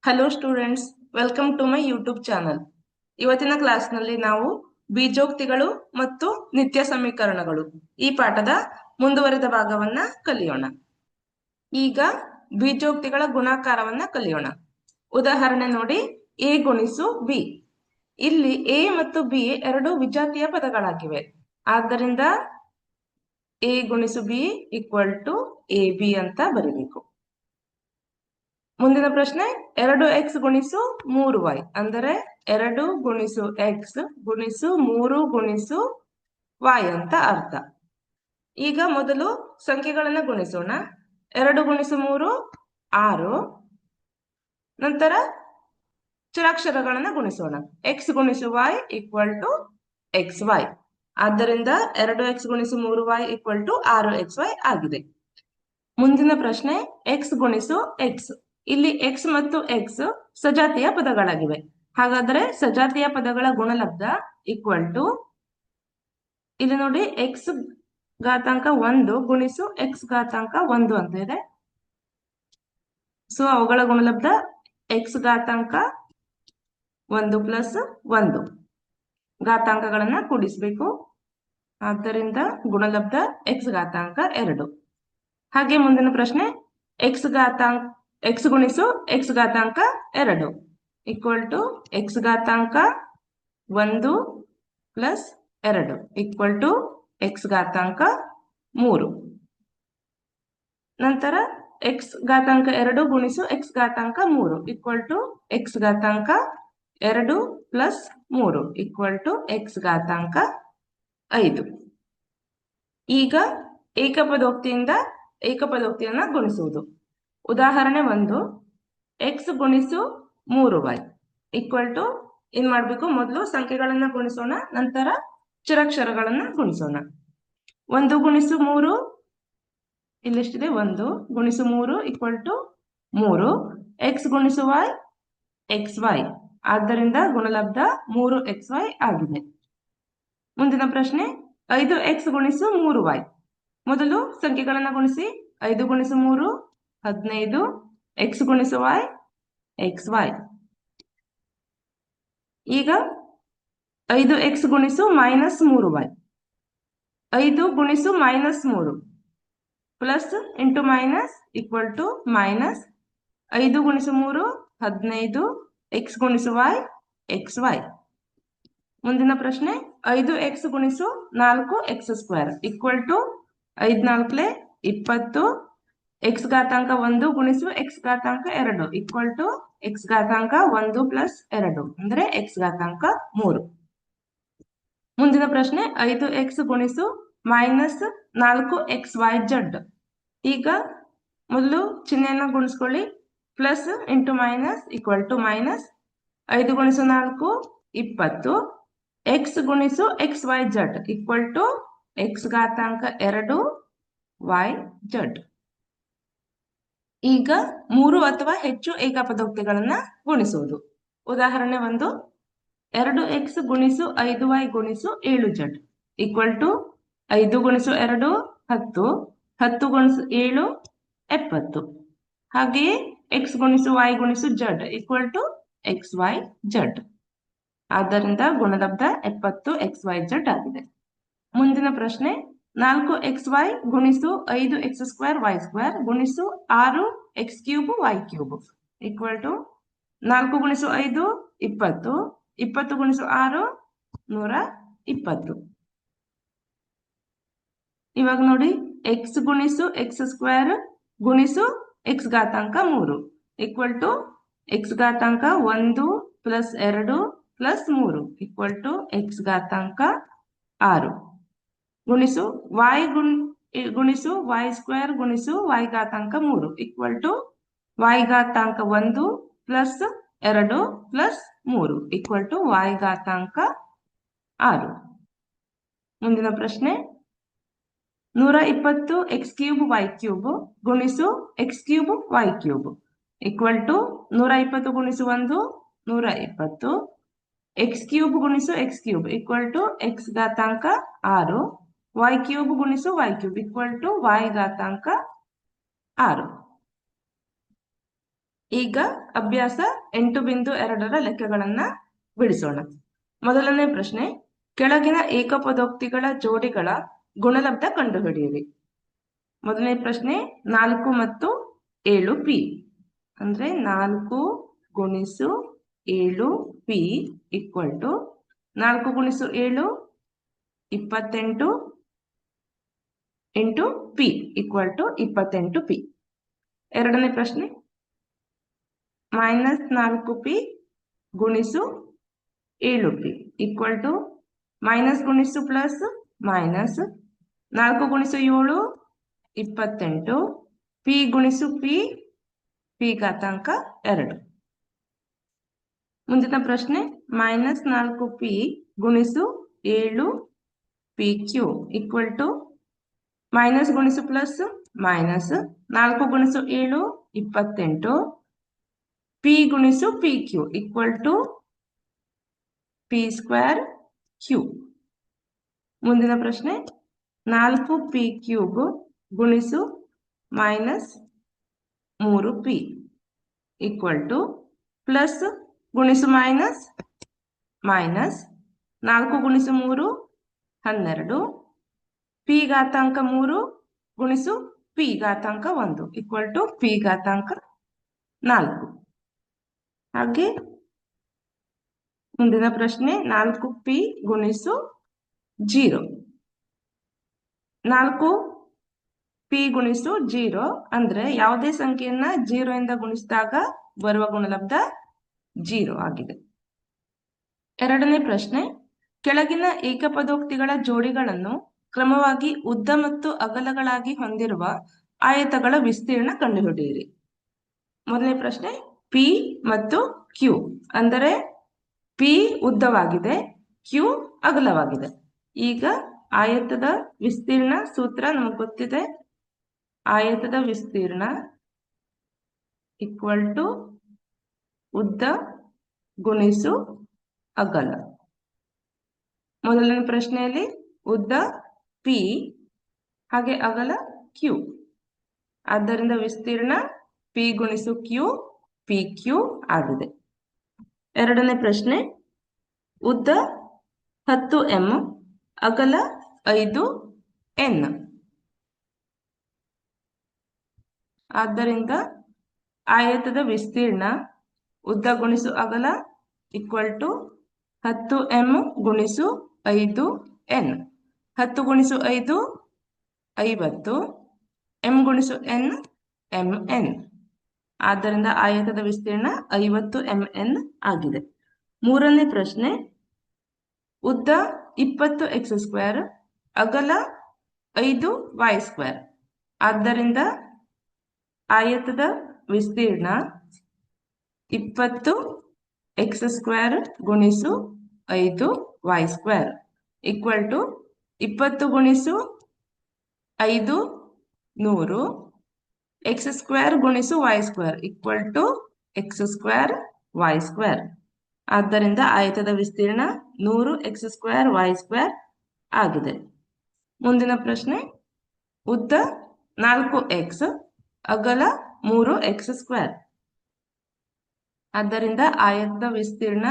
Hello students, welcome to my YouTube channel. ಇವತ್ತಿನ ಕ್ಲಾಸ್ನಲ್ಲಿ ನಾವು ಬೀಜೋಕ್ತಿಗಳು ಮತ್ತು ನಿತ್ಯ ಸಮೀಕರಣಗಳು ಈ ಪಾಠದ ಮುಂದುವರೆದ ಭಾಗವನ್ನ ಕಲಿಯೋಣ. ಈಗ ಬೀಜೋಕ್ತಿಗಳ ಗುಣಾಕಾರವನ್ನ ಕಲಿಯೋಣ. ಉದಾಹರಣೆ ನೋಡಿ, ಎ ಗುಣಿಸು ಬಿ. ಇಲ್ಲಿ ಎ ಮತ್ತು ಬಿ ಎರಡು ವಿಜಾತಿಯ ಪದಗಳಾಗಿವೆ. ಆದ್ದರಿಂದ ಎ ಗುಣಿಸು B equal to A B ಅಂತ ಬರೀಬೇಕು. ಮುಂದಿನ ಪ್ರಶ್ನೆ, 2x ಗುಣಿಸು 3y ಅಂದರೆ 2 ಗುಣಿಸು x ಗುಣಿಸು 3 ಗುಣಿಸು y ಅಂತ ಅರ್ಥ. ಈಗ ಮೊದಲು ಸಂಖ್ಯೆಗಳನ್ನ ಗುಣಿಸೋಣ. 2 ಗುಣಿಸು 3 6. ನಂತರ ಚರಾಕ್ಷರಗಳನ್ನ ಗುಣಿಸೋಣ. x ಗುಣಿಸು y ಈಕ್ವಲ್ ಟು xy. ಆದ್ದರಿಂದ 2x ಗುಣಿಸು 3y ಈಕ್ವಲ್ ಟು 6xy ಆಗಿದೆ. ಮುಂದಿನ ಪ್ರಶ್ನೆ, x ಗುಣಿಸು x. ಇಲ್ಲಿ x ಮತ್ತು x ಸಜಾತಿಯ ಪದಗಳಾಗಿವೆ. ಹಾಗಾದರೆ ಸಜಾತಿಯ ಪದಗಳ ಗುಣಲಬ್ಧ ಈಕ್ವಲ್ ಟು, ಇಲ್ಲಿ ನೋಡಿ x ಘಾತಾಂಕ 1 ಗುಣಿಸು x ಘಾತಾಂಕ 1 ಅಂತ ಇದೆ. ಸೊ ಅವುಗಳ ಗುಣಲಬ್ಧ x ಘಾತಾಂಕ 1 ಪ್ಲಸ್ 1. ಘಾತಾಂಕಗಳನ್ನ ಕೂಡಿಸಬೇಕು. ಆದ್ದರಿಂದ ಗುಣಲಬ್ಧ x ಘಾತಾಂಕ 2. ಹಾಗೆ ಮುಂದಿನ ಪ್ರಶ್ನೆ, x ಗುಣಿಸು x ಘಾತಾಂಕ 2 ಈಕ್ವಲ್ ಟು x ಘಾತಾಂಕ 1 ಪ್ಲಸ್ 2 ಈಕ್ವಲ್ ಟು x ಘಾತಾಂಕ 3. ನಂತರ x ಘಾತಾಂಕ 2 ಗುಣಿಸು x ಘಾತಾಂಕ 3 ಈಕ್ವಲ್ ಟು x ಘಾತಾಂಕ 2 ಪ್ಲಸ್ 3 ಈಕ್ವಲ್ ಟು x ಘಾತಾಂಕ 5. ಈಗ ಏಕಪದೋಕ್ತಿಯಿಂದ ಏಕಪದೋಕ್ತಿಯನ್ನ ಗುಣಿಸುವುದು. ಉದಾಹರಣೆ 1, x ಗುಣಿಸು 3y ಈಕ್ವಲ್ ಟು, ಏನ್ ಮಾಡ್ಬೇಕು, ಮೊದಲು ಸಂಖ್ಯೆಗಳನ್ನ ಗುಣಿಸೋಣ, ನಂತರ ಚರಾಕ್ಷರಗಳನ್ನ ಗುಣಿಸೋಣ. 1 ಗುಣಿಸು 3 ಇಲ್ಲೆಷ್ಟಿದೆ, 1 ಗುಣಿಸು 3 ಈಕ್ವಲ್ ಟು 3. x ಗುಣಿಸು y xy. ಆದ್ದರಿಂದ ಗುಣಲಬ್ಧ 3xy ಆಗಿದೆ. ಮುಂದಿನ ಪ್ರಶ್ನೆ, 5x ಗುಣಿಸು 3y. ಮೊದಲು ಸಂಖ್ಯೆಗಳನ್ನ ಗುಣಿಸಿ. 5 ಗುಣಿಸು 3 15. x ಗುಣಿಸು y xy. ಈಗ 5x ಗುಣಿಸು ಮೈನಸ್ 3y. 5 ಗುಣಿಸು minus 3 plus into minus equal to minus. 5 ಗುಣಿಸು 3 15. x ಗುಣಿಸು y xy. ಮುಂದಿನ ಪ್ರಶ್ನೆ, 5x ಗುಣಿಸು 4x² ಈಕ್ವಲ್ ಟು 5 4 20. x ಘಾತಾಂಕ 1 ಗುಣಿಸು x ಘಾತಾಂಕ 2 ಈಕ್ವಲ್ ಟು x ಘಾತಾಂಕ 1 ಪ್ಲಸ್ 2 ಅಂದ್ರೆ x ಘಾತಾಂಕ 3. ಮುಂದಿನ ಪ್ರಶ್ನೆ, 5x ಗುಣಿಸು ಮೈನಸ್ 4xyz. ಈಗ ಮೊದಲು ಚಿಹ್ನೆಯನ್ನ ಗುಣಿಸ್ಕೊಳ್ಳಿ. Plus into minus equal to minus. 5 ಗುಣಿಸು 4 20. x ಗುಣಿಸು xyz ಈಕ್ವಲ್ ಟು x ಘಾತಾಂಕ 2 yz. ಈಗ 3 ಅಥವಾ ಹೆಚ್ಚು ಏಕಪದೋಕ್ತಿಗಳನ್ನ ಗುಣಿಸುವುದು. ಉದಾಹರಣೆ 1, 2x ಗುಣಿಸು 5y ಗುಣಿಸು 7z ಈಕ್ವಲ್ ಟು 5 ಗುಣಿಸು 2 10. 10 ಗುಣಿಸು 7 70. ಹಾಗೆಯೇ x ಗುಣಿಸು y ಗುಣಿಸು z ಈಕ್ವಲ್ ಟು xyz. ಆದ್ದರಿಂದ ಗುಣಲಬ್ಧ 70xyz ಆಗಿದೆ. ಮುಂದಿನ ಪ್ರಶ್ನೆ, 4xy ಗುಣಿಸು 5x² y² ಗುಣಿಸು 6x³ y³ ಈಕ್ವಲ್ ಟು 4 ಗುಣಿಸು 5 20. 20 ಗುಣಿಸು 6 120. ಇವಾಗ ನೋಡಿ, x ಗುಣಿಸು x² ಗುಣಿಸು x ಘಾತಾಂಕ 3 ಈಕ್ವಲ್ ಟು x ಘಾತಾಂಕ 1 plus 2 plus 3 equal to x ಘಾತಾಂಕ 6 ಗುಣಿಸು y ಗುಣಿಸು y² ಗುಣಿಸು y ಘಾತಾಂಕ 3 ಈಕ್ವಲ್ ಟು y ಘಾತಾಂಕ 1 plus 2 plus 3 equal to y ಘಾತಾಂಕ 6. ಮುಂದಿನ ಪ್ರಶ್ನೆ, 120 x³ y³ ಗುಣಿಸು x³ y³ ಈಕ್ವಲ್ ಟು 120 ಗುಣಿಸು 1 120. x³ ಗುಣಿಸು x³ ಈಕ್ವಲ್ ಟು x ಘಾತಾಂಕ 6. y³ ಗುಣಿಸು y³ ಈಕ್ವಲ್ ಟು y ಘಾತಾಂಕ 6. ಈಗ ಅಭ್ಯಾಸ 8.2ರ ಲೆಕ್ಕಗಳನ್ನ ಬಿಡಿಸೋಣ. ಮೊದಲನೇ ಪ್ರಶ್ನೆ, ಕೆಳಗಿನ ಏಕಪದೋಕ್ತಿಗಳ ಜೋಡಿಗಳ ಗುಣಲಬ್ಧ ಕಂಡುಹಿಡಿಯಿರಿ. ಮೊದಲನೇ ಪ್ರಶ್ನೆ 4 ಮತ್ತು 7 ಪಿ ಅಂದ್ರೆ 4 ಗುಣಿಸು 7 ಪಿ ಈಕ್ವಲ್ ಟು 4 ಗುಣಿಸು 7 28 into P equal to 28 P. ಎರಡನೇ ಪ್ರಶ್ನೆ -4 ಪಿ ಗುಣಿಸು 7 ಪಿ ಈಕ್ವಲ್ ಟು ಮೈನಸ್ ಗುಣಿಸು ಪ್ಲಸ್ ಮೈನಸ್ 4 ಗುಣಿಸು 7 28 ಪಿ ಗುಣಿಸು ಪಿ ಪಿ ಘಾತಾಂಕ 2. ಮುಂದಿನ ಪ್ರಶ್ನೆ -4 ಪಿ ಗುಣಿಸು 7 P Q equal to minus ಗುಣಿಸು ಪ್ಲಸ್ ಮೈನಸ್ 4 ಗುಣಿಸು 7 28 ಪಿ ಗುಣಿಸು P Q equal to P square Q. ಮುಂದಿನ ಪ್ರಶ್ನೆ 4 ಪಿ ಕ್ಯೂಬ್ ಗುಣಿಸು minus 3 P equal to plus ಗುಣಿಸು ಮೈನಸ್ ಮೈನಸ್ 4 ಗುಣಿಸು 3 12 ಪಿ ಘಾತಾಂಕ 3 ಗುಣಿಸು ಪಿ ಘಾತಾಂಕ 1 ಈಕ್ವಲ್ ಟು ಪಿ ಘಾತಾಂಕ 4. ಹಾಗೆ ಮುಂದಿನ ಪ್ರಶ್ನೆ 4 ಪಿ ಗುಣಿಸು 0. 4 ಪಿ ಗುಣಿಸು 0 ಅಂದ್ರೆ ಯಾವುದೇ ಸಂಖ್ಯೆಯನ್ನ 0 ಇಂದ ಗುಣಿಸಿದಾಗ ಬರುವ ಗುಣಲಬ್ಧ 0 ಆಗಿದೆ. ಎರಡನೇ ಪ್ರಶ್ನೆ, ಕೆಳಗಿನ ಏಕಪದೋಕ್ತಿಗಳ ಜೋಡಿಗಳನ್ನು ಕ್ರಮವಾಗಿ ಉದ್ದ ಮತ್ತು ಅಗಲಗಳಾಗಿ ಹೊಂದಿರುವ ಆಯತಗಳ ವಿಸ್ತೀರ್ಣ ಕಂಡುಹಿಡಿಯಿರಿ. ಮೊದಲನೇ ಪ್ರಶ್ನೆ ಪಿ ಮತ್ತು ಕ್ಯೂ ಅಂದರೆ ಪಿ ಉದ್ದವಾಗಿದೆ, ಕ್ಯೂ ಅಗಲವಾಗಿದೆ. ಈಗ ಆಯತದ ವಿಸ್ತೀರ್ಣ ಸೂತ್ರ ನಮಗೆ ಗೊತ್ತಿದೆ. ಆಯತದ ವಿಸ್ತೀರ್ಣ ಈಕ್ವಲ್ ಟು ಉದ್ದ ಗುಣಿಸು ಅಗಲ. ಮೊದಲನೇ ಪ್ರಶ್ನೆಯಲ್ಲಿ ಉದ್ದ ಪಿ ಹಾಗೆ ಅಗಲ ಕ್ಯೂ, ಆದ್ದರಿಂದ ವಿಸ್ತೀರ್ಣ ಪಿ ಗುಣಿಸು ಕ್ಯೂ ಪಿ ಕ್ಯೂ ಆಗಿದೆ. ಎರಡನೇ ಪ್ರಶ್ನೆ ಉದ್ದ 10 ಎಂ ಅಗಲ 5 ಎನ್, ಆದ್ದರಿಂದ ಆಯತದ ವಿಸ್ತೀರ್ಣ ಉದ್ದ ಗುಣಿಸು ಅಗಲ ಈಕ್ವಲ್ ಟು 10 ಎಂ ಗುಣಿಸು 5 ಎನ್. 10 ಗುಣಿಸು 5 50, ಎಂ ಗುಣಿಸು ಎನ್ ಎಂ ಎನ್, ಆದ್ದರಿಂದ ಆಯತದ ವಿಸ್ತೀರ್ಣ 50 ಎಂ ಎನ್ ಆಗಿದೆ. ಮೂರನೇ ಪ್ರಶ್ನೆ ಉದ್ದ 20 ಎಕ್ಸ್ ಸ್ಕ್ವೇರ್ ಅಗಲ 5 ವೈ ಸ್ಕ್ವೇರ್, ಆದ್ದರಿಂದ ಆಯತದ ವಿಸ್ತೀರ್ಣ 20 ಎಕ್ಸ್ ಸ್ಕ್ವೇರ್ ಗುಣಿಸು 5 ವೈ ಸ್ಕ್ವೇರ್ ಈಕ್ವಲ್ ಟು 20 ಗುಣಿಸು 5 100 ಎಕ್ಸ್ ಸ್ಕ್ವೇರ್ ಗುಣಿಸು Y square equal to X square Y square, ಆದ್ದರಿಂದ ಆಯತದ ವಿಸ್ತೀರ್ಣ 100 ಎಕ್ಸ್ ಸ್ಕ್ವೇರ್ ವೈ ಸ್ಕ್ವೇರ್ ಆಗಿದೆ. ಮುಂದಿನ ಪ್ರಶ್ನೆ ಉದ್ದ 4x ಅಗಲ 3x ಸ್ಕ್ವೇರ್, ಆದ್ದರಿಂದ ಆಯತದ ವಿಸ್ತೀರ್ಣ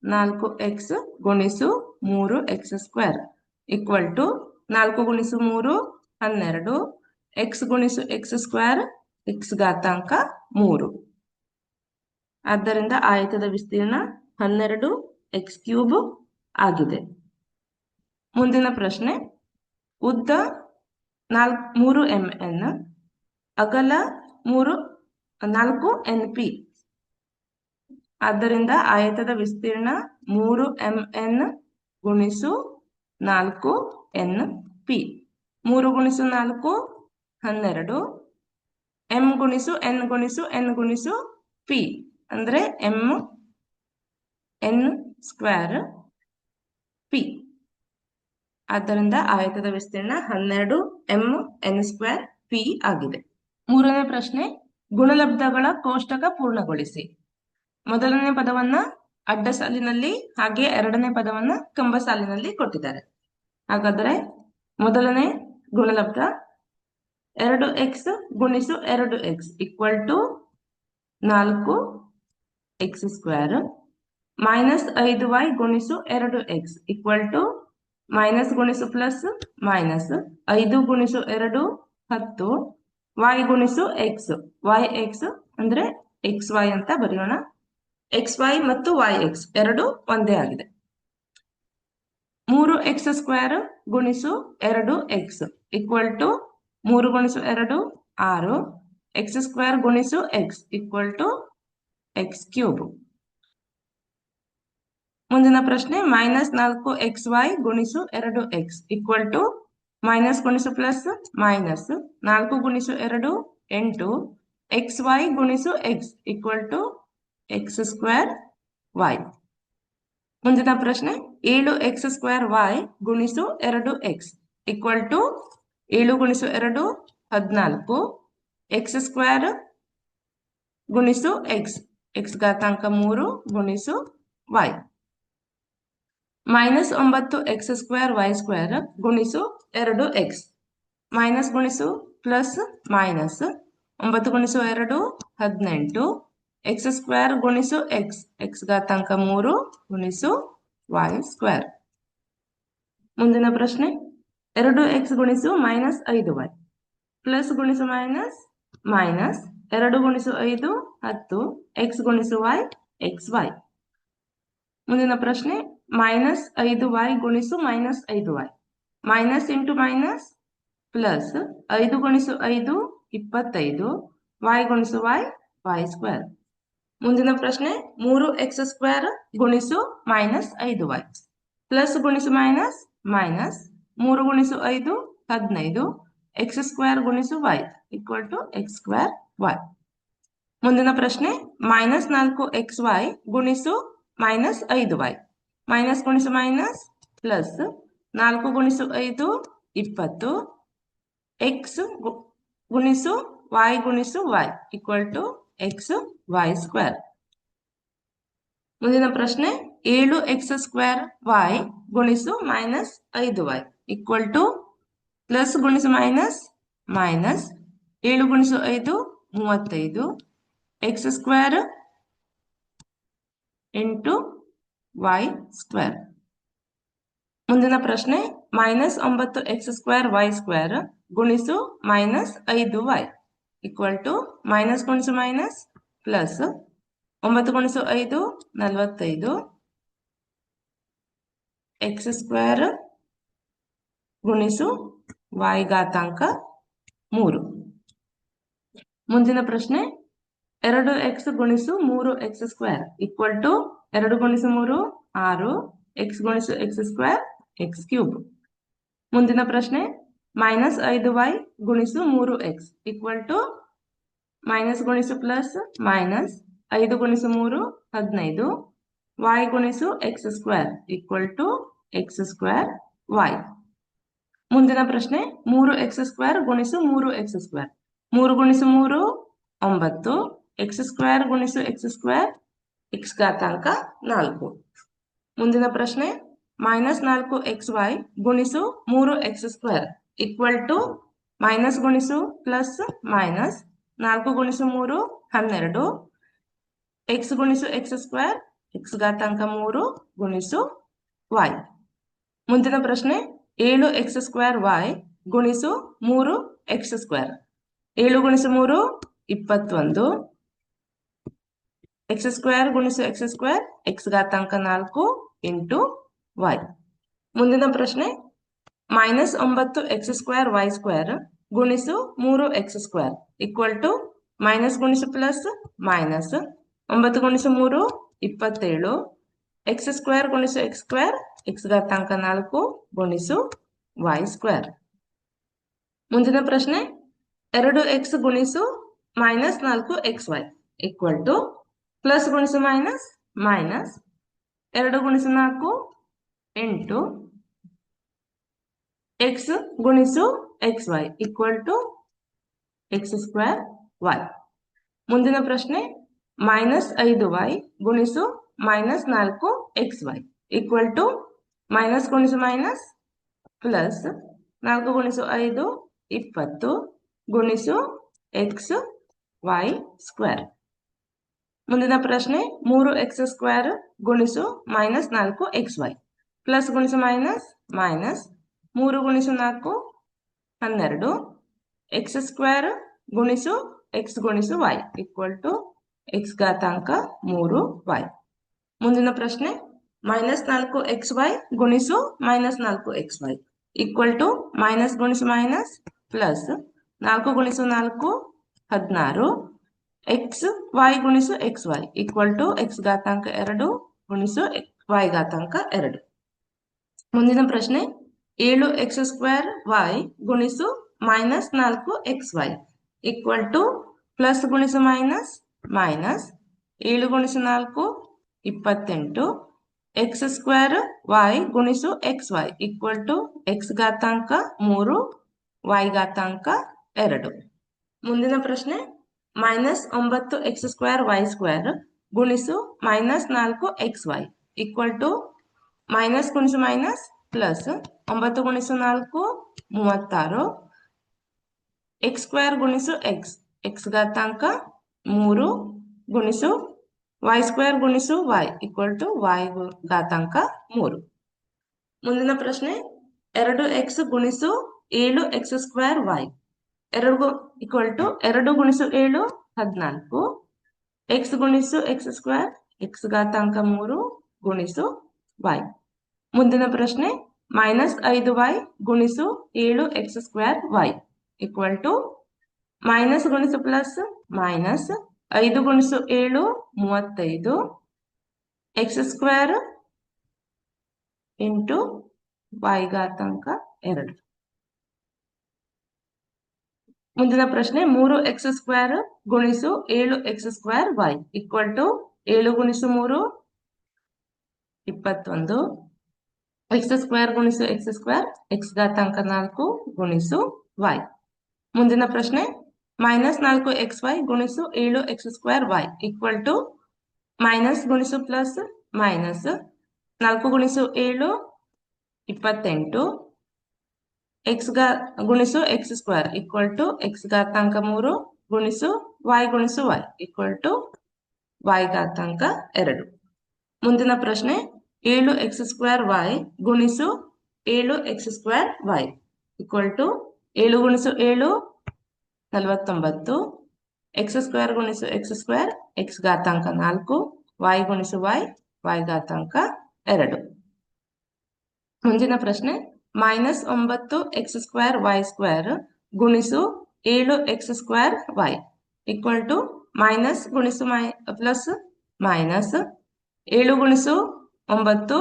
4x ಗುಣಿಸು 3x ಸ್ಕ್ವೇರ್ ಈಕ್ವಲ್ ಟು 4 ಗುಣಿಸು 3 12 x ಗುಣಿಸು x ಸ್ಕ್ವೇರ್ x ಘಾತಾಂಕ 3, ಆದ್ದರಿಂದ ಆಯತದ ವಿಸ್ತೀರ್ಣ 12 x ಕ್ಯೂಬ್ ಆಗಿದೆ. ಮುಂದಿನ ಪ್ರಶ್ನೆ ಉದ್ದ 3 mn ಅಗಲ 4 np, ಆದ್ದರಿಂದ ಆಯತದ ವಿಸ್ತೀರ್ಣ 3 mn ಗುಣಿಸು 4 np. 3 ಗುಣಿಸು 4 12, m ಗುಣಿಸು n ಗುಣಿಸು n ಗುಣಿಸು p ಅಂದ್ರೆ m n ಸ್ಕ್ವೇರ್ p, ಆದ್ದರಿಂದ ಆಯತದ ವಿಸ್ತೀರ್ಣ 12 m n ಸ್ಕ್ವೇರ್ p ಆಗಿದೆ. ಮೂರನೇ ಪ್ರಶ್ನೆ ಗುಣಲಬ್ಧಗಳ ಕೋಷ್ಟಕ ಪೂರ್ಣಗೊಳಿಸಿ. ಮೊದಲನೇ ಪದವನ್ನ ಅಡ್ಡ ಸಾಲಿನಲ್ಲಿ ಹಾಗೆ ಎರಡನೇ ಪದವನ್ನ ಕಂಬ ಸಾಲಿನಲ್ಲಿ ಕೊಟ್ಟಿದ್ದಾರೆ. ಹಾಗಾದರೆ ಮೊದಲನೇ ಗುಣಲಬ್ಧ 2x ಗುಣಿಸು 2x equal to 4 X square minus 5y ಗುಣಿಸು 2x ಈಕ್ವಲ್ ಟು ಮೈನಸ್ ಗುಣಿಸು ಪ್ಲಸ್ ಮೈನಸ್ 5 ಗುಣಿಸು 2 10 y ಗುಣಿಸು ಎಕ್ಸ್ ವೈ ಎಕ್ಸ್ ಅಂದ್ರೆ ಎಕ್ಸ್ ವೈ ಅಂತ ಬರೆಯೋಣ. ಎಕ್ಸ್ ವೈ ಮತ್ತು ವೈ ಎಕ್ಸ್ ಎರಡು ಒಂದೇ ಆಗಿದೆ. 3x ಸ್ಕ್ವೇರ್ ಗುಣಿಸು 2x ಈಕ್ವಲ್ ಟು 3 ಗುಣಿಸು 2 6 ಎಕ್ಸ್ ಸ್ಕ್ವೇರ್ ಗುಣಿಸು X equal to X cube. ಮುಂದಿನ ಪ್ರಶ್ನೆ ಮೈನಸ್ 4xy ಗುಣಿಸು 2x ಈಕ್ವಲ್ ಟು ಮೈನಸ್ ಗುಣಿಸು ಪ್ಲಸ್ ಮೈನಸ್ 4 ಗುಣಿಸು 2 8 xy ಗುಣಿಸು X equal to X square Y. ಮುಂದಿನ ಪ್ರಶ್ನೆ 7x ಸ್ಕ್ವೇರ್ ವೈ ಗುಣಿಸು 2x ಈಕ್ವಲ್ ಟು 7 ಗುಣಿಸು 2 14 ಎಕ್ಸ್ ಸ್ಕ್ವೇರ್ ಗುಣಿಸು ಎಕ್ಸ್ ಎಕ್ಸ್ ಘಾತಾಂಕ 3 ಗುಣಿಸು Y. Minus 9x square Y square ಗುಣಿಸು 2x ಮೈನಸ್ ಗುಣಿಸು ಪ್ಲಸ್ ಮೈನಸ್ 9 ಗುಣಿಸು 2 18 ಎಕ್ಸ್ ಸ್ಕ್ವೇರ್ ಗುಣಿಸು ಎಕ್ಸ್ ಎಕ್ಸ್ ಘಾತಾಂಕ 3 ಗುಣಿಸು ವೈ ಸ್ಕ್ವೇರ್. ಮುಂದಿನ ಪ್ರಶ್ನೆ 2x ಗುಣಿಸು ಮೈನಸ್ 5y ಪ್ಲಸ್ ಗುಣಿಸು ಮೈನಸ್ ಮೈನಸ್ 2 ಗುಣಿಸು 5 10 ಎಕ್ಸ್ ಗುಣಿಸು ವೈ ಎಕ್ಸ್ ವೈ. ಮುಂದಿನ ಪ್ರಶ್ನೆ ಮೈನಸ್ 5y ಗುಣಿಸು minus 5y minus into minus plus 5 ಗುಣಿಸು 5 25 y ಗುಣಿಸು ವೈ ವೈ ಸ್ಕ್ವೇರ್. ಮುಂದಿನ ಪ್ರಶ್ನೆ 3x ಸ್ಕ್ವೇರ್ ಗುಣಿಸು ಮೈನಸ್ 5y ಪ್ಲಸ್ ಗುಣಿಸು ಮೈನಸ್ ಮೈನಸ್ 3 ಗುಣಿಸು 5 15 ಎಕ್ಸ್ ಸ್ಕ್ವೇರ್ ಗುಣಿಸು Y equal to X square Y. ಮುಂದಿನ ಪ್ರಶ್ನೆ ಮೈನಸ್ 4xy ಗುಣಿಸು ಮೈನಸ್ 5y ಮೈನಸ್ ಗುಣಿಸು ಮೈನಸ್ ಪ್ಲಸ್ 4 ಗುಣಿಸು 5 20 ಎಕ್ಸ್ ಗುಣಿಸು ವೈ ಗುಣಿಸು Y equal to X Y square. ಮುಂದಿನ ಪ್ರಶ್ನೆ 7x ಸ್ಕ್ವೇರ್ ವೈ ಗುಣಿಸು minus 5y equal to plus ಗುಣಿಸು ಮೈನಸ್ ಮೈನಸ್ 7 ಗುಣಿಸು 5 35 X square into y square. ಮುಂದಿನ ಪ್ರಶ್ನೆ minus 9x square Y square ಗುಣಿಸು minus 5y equal to minus ಗುಣಿಸು minus plus 9 ಗುಣಿಸು 5 45 ಎಕ್ಸ್ ಸ್ಕ್ವೇರ್ ಗುಣಿಸು ವೈ ಘಾತಾಂಕ 3. ಮುಂದಿನ ಪ್ರಶ್ನೆ 2x ಗುಣಿಸು 3x ಸ್ಕ್ವೇರ್ ಈಕ್ವಲ್ ಟು 2 ಗುಣಿಸು 3 6 ಎಕ್ಸ್ ಗುಣಿಸು ಎಕ್ಸ್ ಸ್ಕ್ವೇರ್ ಎಕ್ಸ್ ಕ್ಯೂಬ್. ಮುಂದಿನ ಪ್ರಶ್ನೆ ಮೈನಸ್ 5y ಗುಣಿಸು 3x ಈಕ್ವಲ್ ಟು ಮೈನಸ್ ಗುಣಿಸು ಪ್ಲಸ್ ಮೈನಸ್ 5 ಗುಣಿಸು 3 15 y ಗುಣಿಸು X square equal to X square Y. ಮುಂದಿನ ಪ್ರಶ್ನೆ 3x ಸ್ಕ್ವೇರ್ ಗುಣಿಸು 3x ಸ್ಕ್ವೇರ್ 3 ಗುಣಿಸು 3 9 ಎಕ್ಸ್ ಸ್ಕ್ವೇರ್ ಗುಣಿಸು ಎಕ್ಸ್ ಸ್ಕ್ವೇರ್ ಎಕ್ಸ್ ಘಾತಾಂಕ 4. ಮುಂದಿನ ಪ್ರಶ್ನೆ ಮೈನಸ್ 4xy ಗುಣಿಸು 3x square equal to minus ಗುಣಿಸು ಪ್ಲಸ್ ಮೈನಸ್ 4 ಗುಣಿಸು 3 12 ಎಕ್ಸ್ ಗುಣಿಸು ಎಕ್ಸ್ ಸ್ಕ್ವೇರ್ ಎಕ್ಸ್ ಘಾತಾಂಕ 3 ಗುಣಿಸು ವೈ. ಮುಂದಿನ ಪ್ರಶ್ನೆ 7x ಸ್ಕ್ವೇರ್ ವೈ ಗುಣಿಸು 3x ಸ್ಕ್ವೇರ್ 7 ಗುಣಿಸು 3 21 ಎಕ್ಸ್ ಸ್ಕ್ವೇರ್ ಗುಣಿಸು ಎಕ್ಸ್ ಸ್ಕ್ವೇರ್ ಎಕ್ಸ್ ಘಾತಾಂಕ 4 ಇಂಟು ವೈ. ಮುಂದಿನ ಪ್ರಶ್ನೆ minus 9x square Y square ಗುಣಿಸು 3x square equal to minus ಗುಣಿಸು ಪ್ಲಸ್ ಮೈನಸ್ 9 ಗುಣಿಸು 3 27 ಎಕ್ಸ್ ಸ್ಕ್ವೇರ್ ಗುಣಿಸು ಎಕ್ಸ್ ಸ್ಕ್ವೇರ್ ಎಕ್ಸ್ ಘಾತಾಂಕ 4 ಗುಣಿಸು ವೈ ಸ್ಕ್ವೇರ್. ಮುಂದಿನ ಪ್ರಶ್ನೆ 2x ಗುಣಿಸು minus 4xy equal to plus ಗುಣಿಸು ಮೈನಸ್ ಮೈನಸ್ 2 ಗುಣಿಸು 4 8 ಎಕ್ಸ್ ಗುಣಿಸು X y equal to X square Y. ಮುಂದಿನ ಪ್ರಶ್ನೆ ಮೈನಸ್ 5y ಗುಣಿಸು minus 4xy equal to minus ಗುಣಿಸು ಮೈನಸ್ ಪ್ಲಸ್ 4 ಗುಣಿಸು 5 20 ಗುಣಿಸು ಎಕ್ಸ್ ವೈ ಸ್ಕ್ವೇರ್. ಮುಂದಿನ ಪ್ರಶ್ನೆ 3x² ಗುಣಿಸು -4xy ಪ್ಲಸ್ ಗುಣಿಸು ಮೈನಸ್ ಮೈನಸ್ 3 ಗುಣಿಸು 4 12 x² ಗುಣಿಸು x ಗುಣಿಸು y ಈಕ್ವಲ್ ಟು x ಘಾತಾಂಕ 3y. ಮುಂದಿನ ಪ್ರಶ್ನೆ -4xy ಗುಣಿಸು -4xy ಈಕ್ವಲ್ ಟು ಮೈನಸ್ ಗುಣಿಸು ಮೈನಸ್ ಪ್ಲಸ್ 4 ಗುಣಿಸು 4 16 xy ಗುಣಿಸು xy ಈಕ್ವಲ್ ಟು x ಘಾತಾಂಕ 2 ಗುಣಿಸು y ಘಾತಾಂಕ 2. ಮುಂದಿನ ಪ್ರಶ್ನೆ 7x² ಗುಣಿಸು -4xy ಈಕ್ವಲ್ ಟು ಪ್ಲಸ್ ಗುಣಿಸು ಮೈನಸ್ ಮೈನಸ್ 7 ಗುಣಿಸು 4 28 x² ಗುಣಿಸು xy ಈಕ್ವಲ್ ಟು x ಘಾತಾಂಕ 3 y ಘಾತಾಂಕ 2. ಮುಂದಿನ ಪ್ರಶ್ನೆ -9x²y² ಗುಣಿಸು -4xy ಈಕ್ವಲ್ ಟು ಮೈನಸ್ ಗುಣಿಸು ಮೈನಸ್ ಪ್ಲಸ್ 9 ಗುಣಿಸು 4 36 x² ಗುಣಿಸು x ಘಾತಾಂಕ 3 ಗುಣಿಸು y² ಗುಣಿಸು y ಈಕ್ವಲ್ ಟು y ಘಾತಾಂಕ 3. ಮುಂದಿನ ಪ್ರಶ್ನೆ 2x ಗುಣಿಸು 7x²y 2 ಈಕ್ವಲ್ ಟು 2 ಗುಣಿಸು 7 14 x ಗುಣಿಸು x² x ಘಾತಾಂಕ 3 ಗುಣಿಸು y. ಮುಂದಿನ ಪ್ರಶ್ನೆ -5y ಗುಣಿಸು 7x²y ಈಕ್ವಲ್ ಟು ಮೈನಸ್ ಗುಣಿಸು ಪ್ಲಸ್ ಮೈನಸ್ 5 ಗುಣಿಸು 7 35 x² ಇಂಟು y ಘಾತಾಂಕ 2. ಮುಂದಿನ ಪ್ರಶ್ನೆ 3x² ಗುಣಿಸು 7x²y ಈಕ್ವಲ್ ಟು 7 ಗುಣಿಸು 3 21 x² ಗುಣಿಸು x² x ಘಾತಾಂಕ 4 ಗುಣಿಸು y. ಮುಂದಿನ ಪ್ರಶ್ನೆ -4xy ಗುಣಿಸು 7x²y ಈಕ್ವಲ್ ಟು ಮೈನಸ್ ಗುಣಿಸು ಪ್ಲಸ್ ಮೈನಸ್ 4 ಗುಣಿಸು 7 28 ಗುಣಿಸು x² ಈಕ್ವಲ್ ಟು x ಘಾತಾಂಕ 3 ಗುಣಿಸು y ಗುಣಿಸು y ಈಕ್ವಲ್ ಟು y ಘಾತಾಂಕ 2. ಮುಂದಿನ ಪ್ರಶ್ನೆ 7x² ಗುಣಿಸು 7x² ಈಕ್ವಲ್ ಟು 7 ಗುಣಿಸು 7 49 x² ಗುಣಿಸು x² x ಘಾತಾಂಕ 4 y ಗುಣಿಸು y y ಘಾತಾಂಕ 2. ಮುಂದಿನ ಪ್ರಶ್ನೆ -9x²y² ಗುಣಿಸು 7x² ಈಕ್ವಲ್ ಟು ಮೈನಸ್ ಗುಣಿಸು ಪ್ಲಸ್ ಮೈನಸ್ 7 ಗುಣಿಸು 9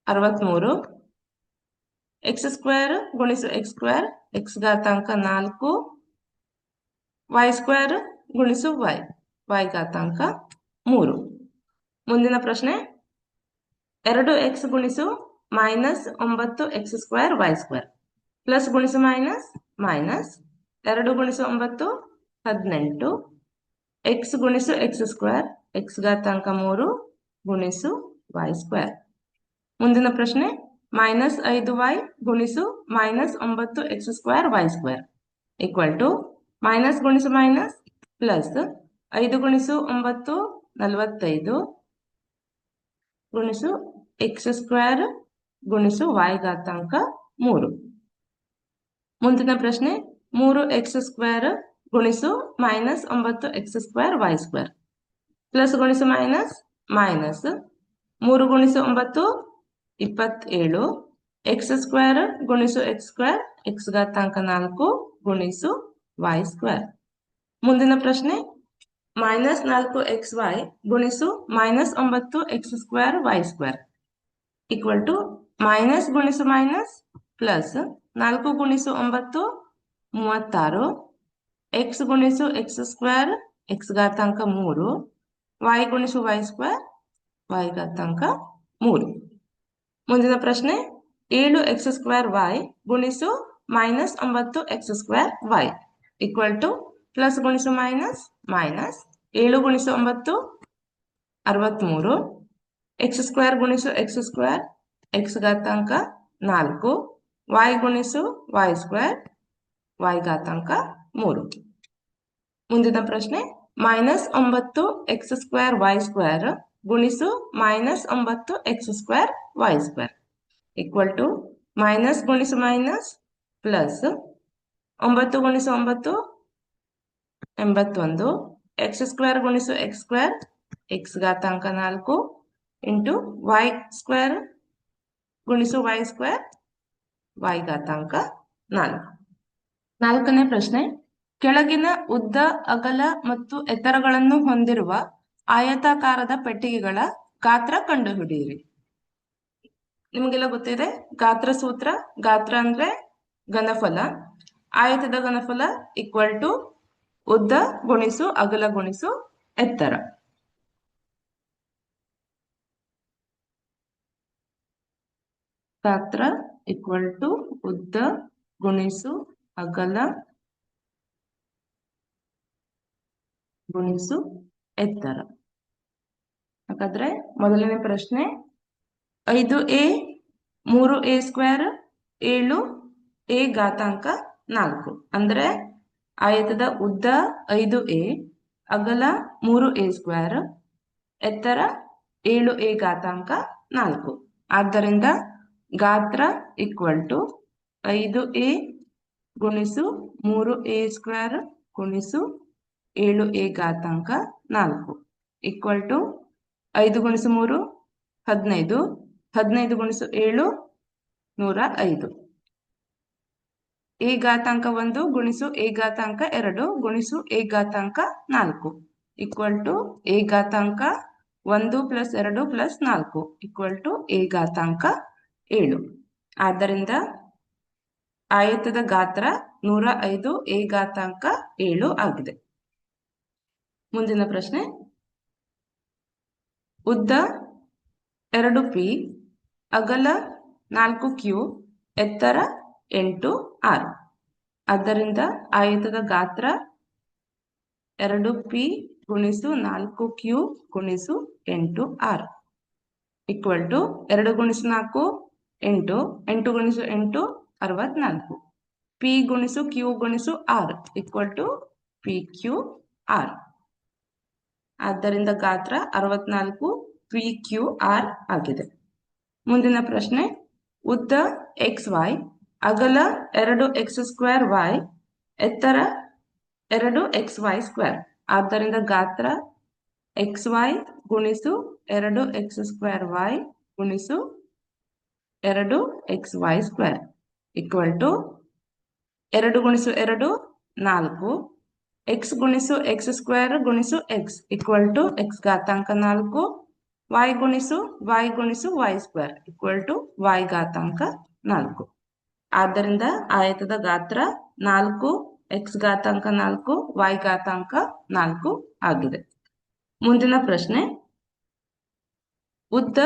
63 x² ಗುಣಿಸು x² x ಘಾತಾಂಕ 4 y² ಗುಣಿಸು y y ಘಾತಾಂಕ 3. ಮುಂದಿನ ಪ್ರಶ್ನೆ 2x ಗುಣಿಸು -9x²y² ಪ್ಲಸ್ ಗುಣಿಸು ಮೈನಸ್ ಮೈನಸ್ 2 ಗುಣಿಸು 9 18 x ಗುಣಿಸು x² x ಘಾತಾಂಕ 3 ಗುಣಿಸು y². ಮುಂದಿನ ಪ್ರಶ್ನೆ -5y ಗುಣಿಸು -9x²y² ಈಕ್ವಲ್ ಟು ಮೈನಸ್ ಗುಣಿಸು ಮೈನಸ್ ಪ್ಲಸ್ 5 ಗುಣಿಸು 9 45 ಗುಣಿಸು x² ಗುಣಿಸು y ಘಾತಾಂಕ 3. ಮುಂದಿನ ಪ್ರಶ್ನೆ 3x² ಗುಣಿಸು -9x²y² ಪ್ಲಸ್ ಗುಣಿಸು ಮೈನಸ್ ಮೈನಸ್ 3 ಗುಣಿಸು 9 27 x² ಗುಣಿಸು x² x ಘಾತಾಂಕ 4 ಗುಣಿಸು y². ಮುಂದಿನ ಪ್ರಶ್ನೆ -4xy ಗುಣಿಸು -9x²y² ಈಕ್ವಲ್ ಟು ಮೈನಸ್ ಗುಣಿಸು ಮೈನಸ್ ಪ್ಲಸ್ 4 ಗುಣಿಸು 9 36 x ಗುಣಿಸು x² x ಘಾತಾಂಕ 3 y ಗುಣಿಸು y² y ಘಾತಾಂಕ 3. ಮುಂದಿನ ಪ್ರಶ್ನೆ 7x² ಗುಣಿಸು -9x² ಈಕ್ವಲ್ ಟು ಪ್ಲಸ್ ಗುಣಿಸು ಮೈನಸ್ ಮೈನಸ್ 7 ಗುಣಿಸು 9 63 x² ಗುಣಿಸು x² x ಘಾತಾಂಕ 4 y ಗುಣಿಸು y² y ಘಾತಾಂಕ 3. ಮುಂದಿನ ಪ್ರಶ್ನೆ minus 9 X square Y square ಗುಣಿಸು minus 9 X square Y square equal to minus ಗುಣಿಸು ಮೈನಸ್ ಪ್ಲಸ್ 9 ಗುಣಿಸು 9 81 ಎಕ್ಸ್ ಸ್ಕ್ವೇರ್ ಗುಣಿಸು ಎಕ್ಸ್ ಸ್ಕ್ವೇರ್ ಎಕ್ಸ್ ಘಾತಾಂಕ 4 ಇಂಟು ವೈ ಸ್ಕ್ವೇರ್ ಗುಣಿಸು ವೈ ಸ್ಕ್ವೇರ್ ವೈ ಘಾತಾಂಕ 4. ನಾಲ್ಕನೇ ಪ್ರಶ್ನೆ, ಕೆಳಗಿನ ಉದ್ದ ಅಗಲ ಮತ್ತು ಎತ್ತರಗಳನ್ನು ಹೊಂದಿರುವ ಆಯತಾಕಾರದ ಪೆಟ್ಟಿಗೆಗಳ ಗಾತ್ರ ಕಂಡುಹಿಡಿಯಿರಿ. ನಿಮಗೆಲ್ಲ ಗೊತ್ತಿದೆ ಗಾತ್ರ ಸೂತ್ರ. ಗಾತ್ರ ಅಂದ್ರೆ ಘನಫಲ. ಆಯತದ ಘನಫಲ ಈಕ್ವಲ್ ಟು ಉದ್ದ ಗುಣಿಸು ಅಗಲ ಗುಣಿಸು ಎತ್ತರ. ಗಾತ್ರ ಈಕ್ವಲ್ ಟು ಉದ್ದ ಗುಣಿಸು ಅಗಲ ಗುಣಿಸು ಎತ್ತರ. ಹಾಗಾದ್ರೆ ಮೊದಲನೇ ಪ್ರಶ್ನೆ, 5a 3a ಸ್ಕ್ವೇರ್ 7a ಘಾತಾಂಕ 4. ಅಂದ್ರೆ ಆಯತದ ಉದ್ದ 5a, ಅಗಲ 3a ಸ್ಕ್ವೇರ್, ಎತ್ತರ 7a ಘಾತಾಂಕ 4. ಆದ್ದರಿಂದ ಗಾತ್ರ ಈಕ್ವಲ್ ಟು 5a ಗುಣಿಸು 3a ಸ್ಕ್ವೇರ್ ಗುಣಿಸು 7a ಘಾತಾಂಕ 4 ಈಕ್ವಲ್ ಟು 5 ಗುಣಿಸು 3 15, 15 ಗುಣಿಸು 7 105. ಎ ಘಾತಾಂಕ 1 ಗುಣಿಸು ಎ ಘಾತಾಂಕ 2 ಗುಣಿಸು ಎ ಘಾತಾಂಕ 4 ಈಕ್ವಲ್ ಟು ಎ ಘಾತಾಂಕ 1 plus 2 plus 4 equal to a ಘಾತಾಂಕ 7. ಆದ್ದರಿಂದ ಆಯತದ ಗಾತ್ರ 105 ಎ ಘಾತಾಂಕ 7 ಆಗಿದೆ. ಮುಂದಿನ ಪ್ರಶ್ನೆ, ಉದ್ದ 2p, ಅಗಲ 4q, ಎತ್ತರ 8r. ಆದ್ದರಿಂದ ಆಯತದ ಗಾತ್ರ 2p ಗುಣಿಸು 4q ಗುಣಿಸು 8r ಈಕ್ವಲ್ ಟು 2 ಗುಣಿಸು 4 8, 8 ಗುಣಿಸು 8 64. p ಗುಣಿಸು q ಗುಣಿಸು r ಈಕ್ವಲ್ ಟು pqr. ಆದ್ದರಿಂದ ಗಾತ್ರ 64 pqr ಆಗಿದೆ. ಮುಂದಿನ ಪ್ರಶ್ನೆ, ಉದ್ದ xy, ಅಗಲ 2x ಸ್ಕ್ವೇರ್ y, ಎತ್ತರ 2xy ಸ್ಕ್ವೇರ್. ಆದ್ದರಿಂದ ಗಾತ್ರ xy ಗುಣಿಸು 2x ಸ್ಕ್ವೇರ್ y ಗುಣಿಸು 2xy ಸ್ಕ್ವೇರ್ ಈಕ್ವಲ್ ಟು 2 ಗುಣಿಸು 2 4, x ಗುಣಿಸು x ಸ್ಕ್ವೇರ್ ಗುಣಿಸು x ಈಕ್ವಲ್ ಟು x ಘಾತಾಂಕ 4, y ಗುಣಿಸು y square equal to y ಘಾತಾಂಕ 4. ಆದ್ದರಿಂದ ಆಯತದ ಗಾತ್ರ 4, x ಘಾತಾಂಕ 4, y ಘಾತಾಂಕ 4 ಆಗಿದೆ. ಮುಂದಿನ ಪ್ರಶ್ನೆ, ಉದ್ದ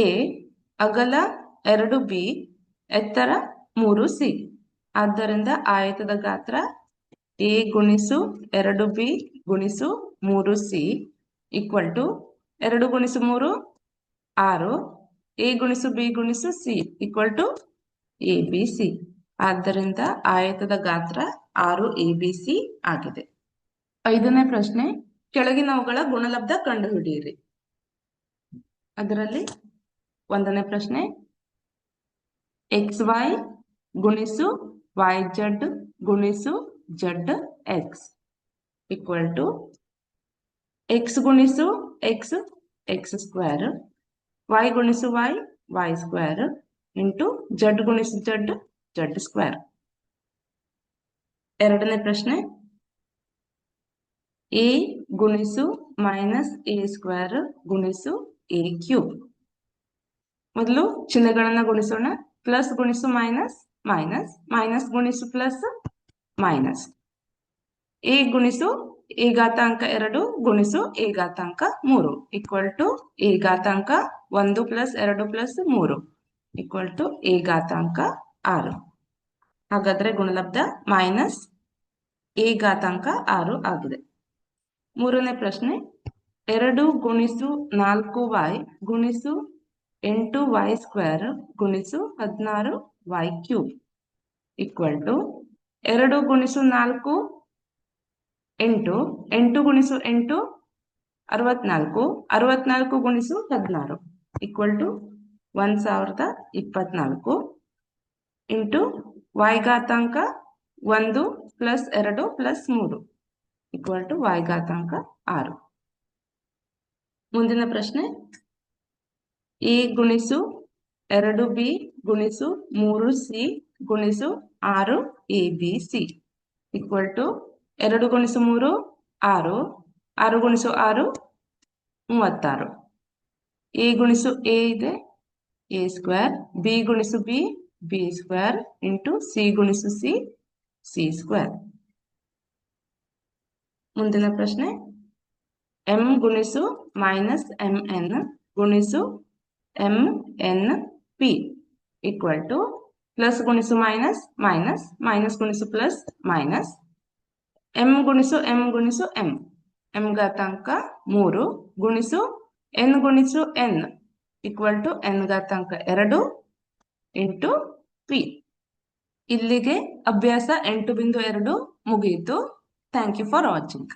a, ಅಗಲ 2b, ಎತ್ತರ 3c. ಆದ್ದರಿಂದ ಆಯತದ ಗಾತ್ರ a ಗುಣಿಸು 2b ಗುಣಿಸು 3c ಈಕ್ವಲ್ ಟು 2 ಗುಣಿಸು 3 6, a ಗುಣಿಸು b ಗುಣಿಸು c ಈಕ್ವಲ್ ಟು abc. ಆದ್ದರಿಂದ ಆಯತದ ಗಾತ್ರ 6 abc ಆಗಿದೆ. ಐದನೇ ಪ್ರಶ್ನೆ, ಕೆಳಗಿನವುಗಳ ಗುಣಲಬ್ಧ ಕಂಡುಹಿಡಿಯಿರಿ. ಅದರಲ್ಲಿ ಒಂದನೇ ಪ್ರಶ್ನೆ, xy ಗುಣಿಸು yz ಗುಣಿಸು zx ಈಕ್ವಲ್ ಟು x ಗುಣಿಸು x x ಸ್ಕ್ವೇರ್, y ಗುಣಿಸು y ಸ್ಕ್ವೇರ್ ಇಂಟು z ಗುಣಿಸು z ಸ್ಕ್ವೇರ್. ಎರಡನೇ ಪ್ರಶ್ನೆ, a ಗುಣಿಸು ಮೈನಸ್ a ಸ್ಕ್ವೇರ್ ಗುಣಿಸು a ಕ್ಯೂಬ್. ಮೊದಲು ಚಿಹ್ನೆಗಳನ್ನ ಗುಣಿಸೋಣ. ಪ್ಲಸ್ ಗುಣಿಸು ಮೈನಸ್ ಮೈನಸ್, ಮೈನಸ್ ಗುಣಿಸು ಪ್ಲಸ್ ಮೈನಸ್. a ಗುಣಿಸು a ಘಾತಾಂಕ 2 ಗುಣಿಸು a ಘಾತಾಂಕ 3 ಈಕ್ವಲ್ ಟು a ಘಾತಾಂಕ 1 plus 2 plus 3 equal to a ಘಾತಾಂಕ 6. ಹಾಗಾದ್ರೆ ಗುಣಲಬ್ಧ ಮೈನಸ್ a ಘಾತಾಂಕ 6 ಆಗಿದೆ. ಮೂರನೇ ಪ್ರಶ್ನೆ, 2 ಗುಣಿಸು 4y ಗುಣಿಸು 8y ಸ್ಕ್ವೇರ್ ಗುಣಿಸು 16y ಕ್ಯೂಬ್ ಈಕ್ವಲ್ ಟು 2 ಗುಣಿಸು 4 8, 8 ಗುಣಿಸು 8 64, 64 ಗುಣಿಸು 16 ಈಕ್ವಲ್ ಟು 1024 ಇಂಟು y ಘಾತಾಂಕ 1 plus 2 plus 3 equal to y ಘಾತಾಂಕ 6. ಮುಂದಿನ ಪ್ರಶ್ನೆ, a ಗುಣಿಸು 2b ಗುಣಿಸು 3c ಗುಣಿಸು 6abc ಈಕ್ವಲ್ ಟು 2 ಗುಣಿಸು 3 6, 6 ಗುಣಿಸು 6 36. a ಗುಣಿಸು a ಇದೆ a ಸ್ಕ್ವೇರ್, b ಗುಣಿಸು b b square into c ಗುಣಿಸು c c ಸ್ಕ್ವೇರ್. ಮುಂದಿನ ಪ್ರಶ್ನೆ, m ಗುಣಿಸು ಮೈನಸ್ mn ಗುಣಿಸು mnp ಈಕ್ವಲ್ ಟು ಪ್ಲಸ್ ಗುಣಿಸು ಮೈನಸ್ ಮೈನಸ್ ಮೈನಸ್ ಗುಣಿಸು ಪ್ಲಸ್ ಮೈನಸ್ m ಗುಣಿಸು m ಗುಣಿಸು m m ಘಾತಾಂಕ 3 ಗುಣಿಸು n ಗುಣಿಸು n ಈಕ್ವಲ್ ಟು n ಘಾತಾಂಕ 2 ಇಂಟು p. ಇಲ್ಲಿಗೆ ಅಭ್ಯಾಸ 8.2 ಮುಗಿಯಿತು. Thank you for watching.